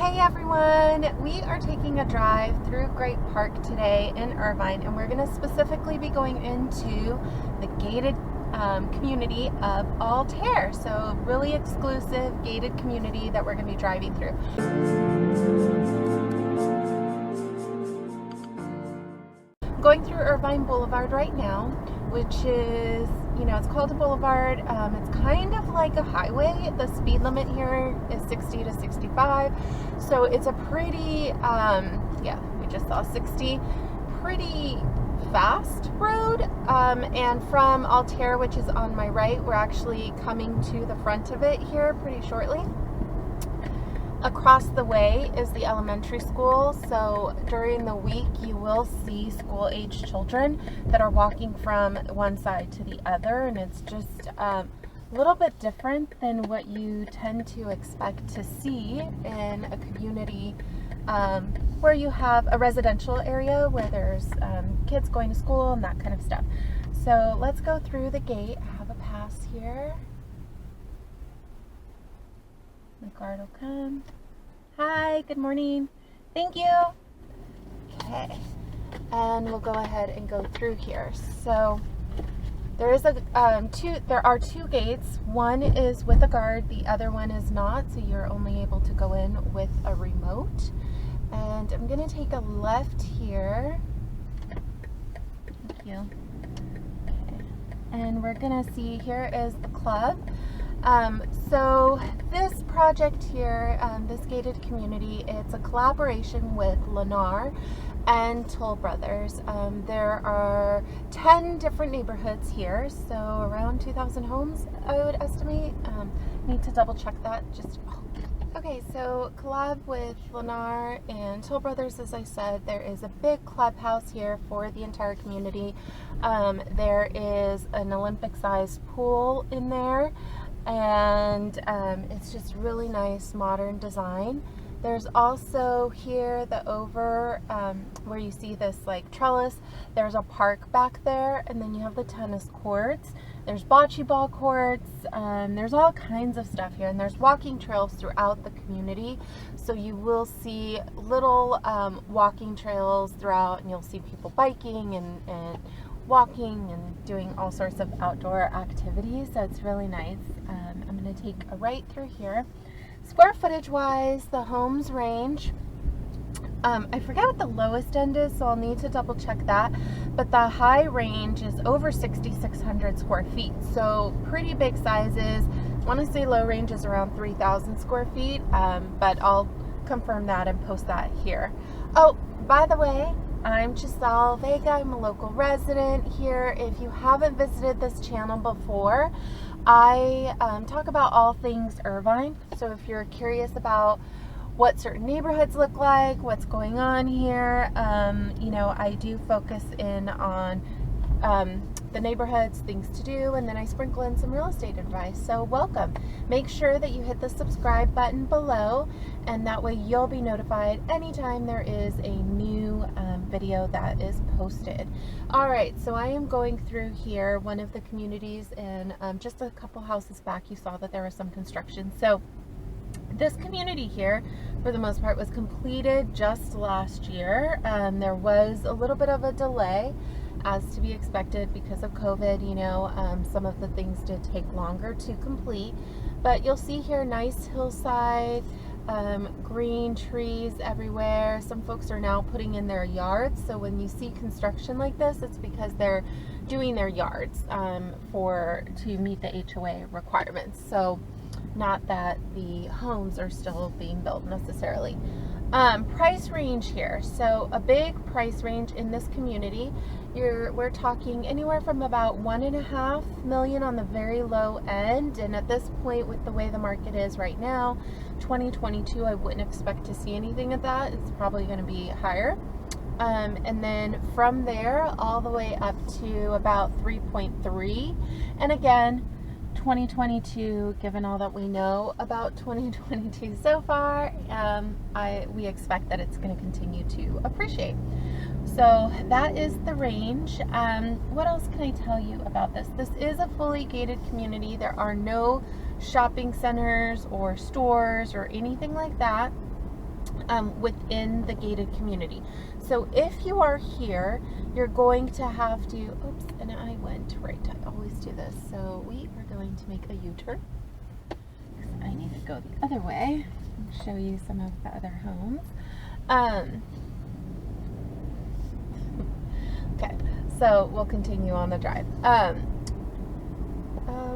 Hey everyone, we are taking a drive through Great Park today in Irvine, and we're going to specifically be going into the gated community of Altair. So really exclusive gated community that we're going to be driving through. I'm going through Irvine Boulevard right now, which is, it's called a boulevard. It's kind of like a highway. The speed limit here is 60 to 65. So it's a pretty, we just saw 60, pretty fast road. And from Altair, which is on my right, we're actually coming to the front of it here pretty shortly. Across the way is the elementary school, so during the week you will see school-age children that are walking from one side to the other, and it's just a little bit different than what you tend to expect to see in a community where you have a residential area where there's kids going to school and that kind of stuff. So let's go through the gate. I have a pass here. The guard will come. Hi, good morning. Thank you. Okay, and we'll go ahead and go through here. So there is there are two gates. One is with a guard, the other one is not, so you're only able to go in with a remote. And I'm gonna take a left here. Thank you. Okay. And we're gonna see here is the club. So this project here, this gated community, it's a collaboration with Lennar and Toll Brothers. There are 10 different neighborhoods here, so around 2,000 homes, I would estimate. Need to double check that. Okay, so collab with Lennar and Toll Brothers, as I said, there is a big clubhouse here for the entire community. There is an Olympic-sized pool in there. And it's just really nice modern design. There's also here where you see this like trellis, there's a park back there, and then you have the tennis courts, there's bocce ball courts, there's all kinds of stuff here, and there's walking trails throughout the community, so you will see little walking trails throughout, and you'll see people biking and walking and doing all sorts of outdoor activities, so it's really nice. I'm going to take a right through here. Square footage wise, the homes range, I forget what the lowest end is, so I'll need to double check that, but the high range is over 6,600 square feet, so pretty big sizes. I want to say low range is around 3,000 square feet, but I'll confirm that and post that here. Oh, by the way, I'm Giselle Vega. I'm a local resident here. If you haven't visited this channel before, I talk about all things Irvine. So if you're curious about what certain neighborhoods look like, what's going on here, I do focus in on the neighborhoods, things to do, and then I sprinkle in some real estate advice. So welcome. Make sure that you hit the subscribe button below, and that way you'll be notified anytime there is a new video that is posted. Alright, so I am going through here, one of the communities, and just a couple houses back you saw that there was some construction. So this community here, for the most part, was completed just last year. There was a little bit of a delay, as to be expected because of COVID. Some of the things did take longer to complete, but you'll see here nice hillside, green trees everywhere. Some folks are now putting in their yards, so when you see construction like this, it's because they're doing their yards to meet the HOA requirements. So not that the homes are still being built necessarily. Price range here, so a big price range in this community. We're talking anywhere from about $1.5 million on the very low end, and at this point, with the way the market is right now, 2022, I wouldn't expect to see anything at that. It's probably going to be higher. And then from there all the way up to about 3.3, and again, 2022, given all that we know about 2022 so far, we expect that it's going to continue to appreciate. So that is the range. What else can I tell you about this? This is a fully gated community. There are no shopping centers or stores or anything like that. within the gated community. So if you are here, you're going to have to, oops, and I went right, I always do this. So we are going to make a U-turn. I need to go the other way and show you some of the other homes. Okay, so we'll continue on the drive.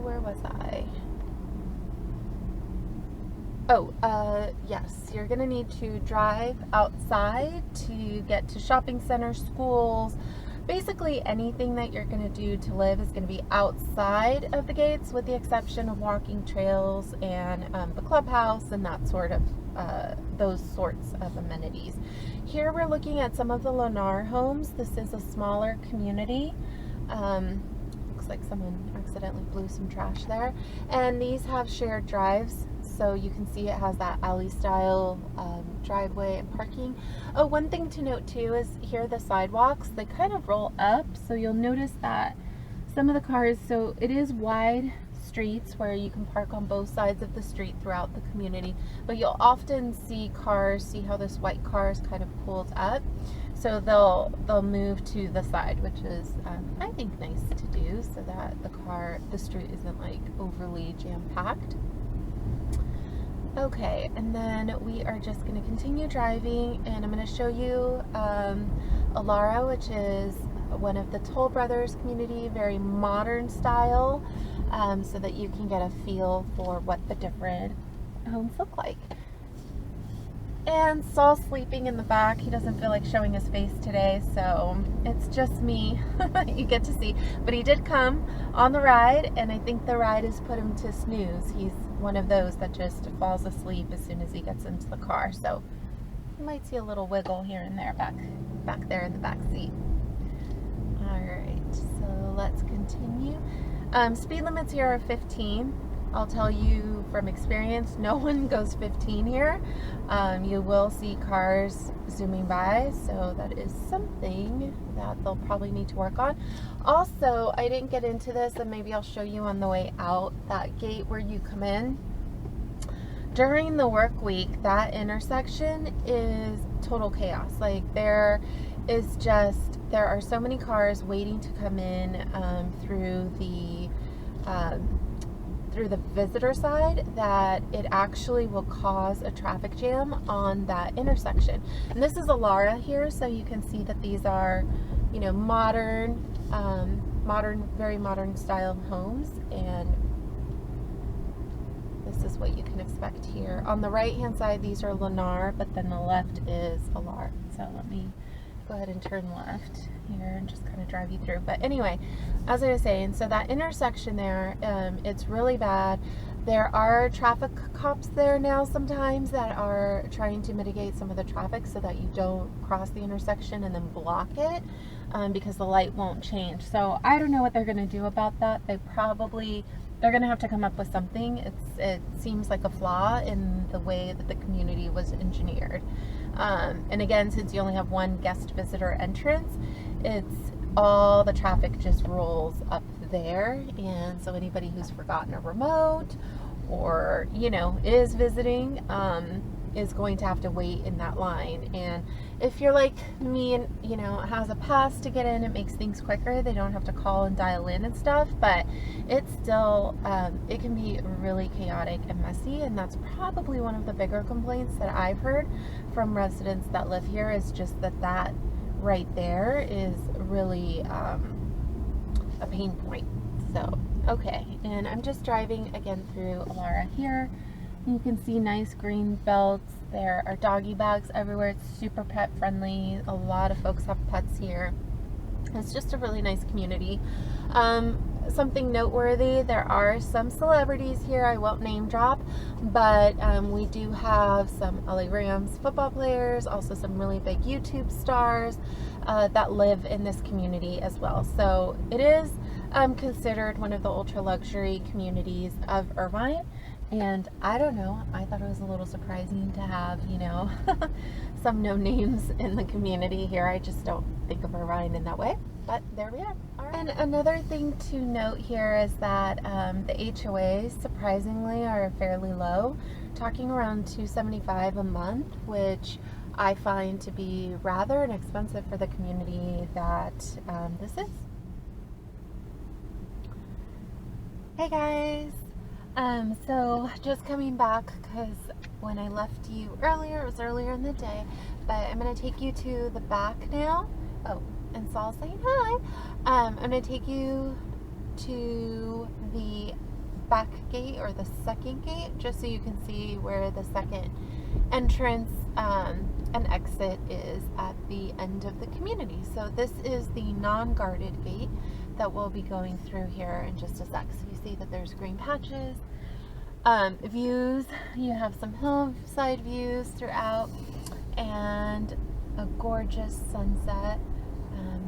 Where was I? Yes, you're gonna need to drive outside to get to shopping centers, schools, basically anything that you're gonna do to live is gonna be outside of the gates, with the exception of walking trails and the clubhouse and that sort of, those sorts of amenities. Here we're looking at some of the Lennar homes. This is a smaller community. Looks like someone accidentally blew some trash there. And these have shared drives, so you can see it has that alley style driveway and parking. Oh, one thing to note too is here the sidewalks, they kind of roll up, so you'll notice that some of the cars, so it is wide streets where you can park on both sides of the street throughout the community, but you'll often see cars, see how this white car is kind of pulled up, so they'll move to the side, which is I think nice to do, so that the street isn't like overly jam-packed. Okay, and then we are just going to continue driving, and I'm going to show you Altair, which is one of the Toll Brothers community, very modern style, so that you can get a feel for what the different homes look like. And Saul's sleeping in the back. He doesn't feel like showing his face today, so it's just me. You get to see. But he did come on the ride, and I think the ride has put him to snooze. He's one of those that just falls asleep as soon as he gets into the car. So you might see a little wiggle here and there back there in the back seat. Alright, so let's continue. Speed limits here are 15. I'll tell you from experience, no one goes 15 here. You will see cars zooming by, so that is something that they'll probably need to work on. Also, I didn't get into this, and maybe I'll show you on the way out, that gate where you come in. During the work week, that intersection is total chaos. Like there are so many cars waiting to come in through the visitor side that it actually will cause a traffic jam on that intersection. And this is Altair here, so you can see that these are, you know, modern, very modern style homes, and this is what you can expect here. On the right hand side, these are Lennar, but then the left is Altair. So let me go ahead and turn left here and just kind of drive you through. But anyway, as I was saying, so that intersection there, it's really bad. There are traffic cops there now sometimes that are trying to mitigate some of the traffic so that you don't cross the intersection and then block it, because the light won't change. So I don't know what they're going to do about that. They're going to have to come up with something. It seems like a flaw in the way that the community was engineered. And again, since you only have one guest visitor entrance, all the traffic just rolls up there, and so anybody who's forgotten a remote or, you know, is visiting is going to have to wait in that line. And if you're like me and, you know, has a pass to get in, it makes things quicker. They don't have to call and dial in and stuff, but it's still, it can be really chaotic and messy, and that's probably one of the bigger complaints that I've heard from residents that live here, is just that right there is really a pain point. So, okay, and I'm just driving again through Altair here. You can see nice green belts. There are doggy bags everywhere. It's super pet friendly. A lot of folks have pets here. It's just a really nice community. Something noteworthy, there are some celebrities here. I won't name drop, but we do have some LA Rams football players, also some really big YouTube stars that live in this community as well. So it is considered one of the ultra luxury communities of Irvine. And I don't know, I thought it was a little surprising to have, some no names in the community here. I just don't think of Irvine in that way, but there we are. All right. And another thing to note here is that the HOAs surprisingly are fairly low, talking around $275 a month, which I find to be rather inexpensive for the community that this is. Hey guys! So just coming back because when I left you earlier, it was earlier in the day, but I'm going to take you to the back now. Oh, and Saul's saying hi. I'm going to take you to the back gate or the second gate just so you can see where the second entrance and exit is at the end of the community. So this is the non-guarded gate that we'll be going through here in just a sec. So you see that there's green patches. Views, you have some hillside views throughout and a gorgeous sunset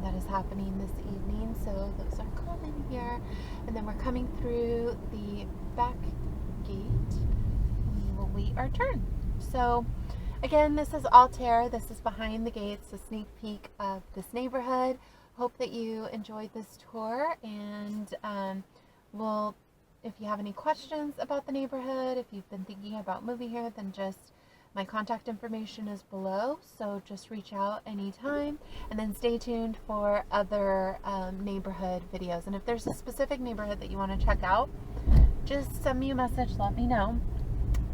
that is happening this evening. So those are common here. And then we're coming through the back gate. We will wait our turn. So again, this is Altair. This is behind the gates, a sneak peek of this neighborhood. Hope that you enjoyed this tour, and if you have any questions about the neighborhood, if you've been thinking about moving here, then just my contact information is below, so just reach out anytime, and then stay tuned for other neighborhood videos. And if there's a specific neighborhood that you want to check out, just send me a message, let me know,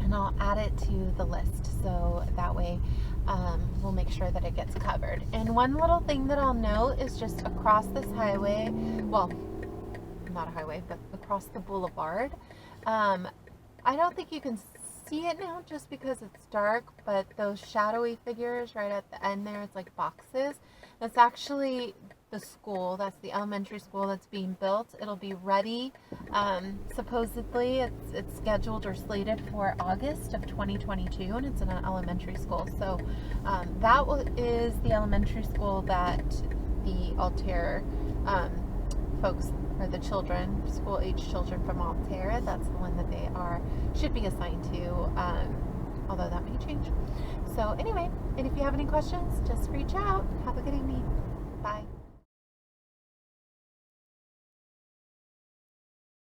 and I'll add it to the list, so that way we'll make sure that it gets covered. And one little thing that I'll note is just across this highway, well, not a highway, but across the boulevard, I don't think you can see it now just because it's dark, but those shadowy figures right at the end there, it's like boxes. That's actually the school. That's the elementary school that's being built. It'll be ready. Supposedly it's scheduled or slated for August of 2022, and it's in an elementary school. So that is the elementary school that the Altair folks, or the children, school-age children from Altair, that's the one that they should be assigned to, although that may change. So anyway, and if you have any questions, just reach out.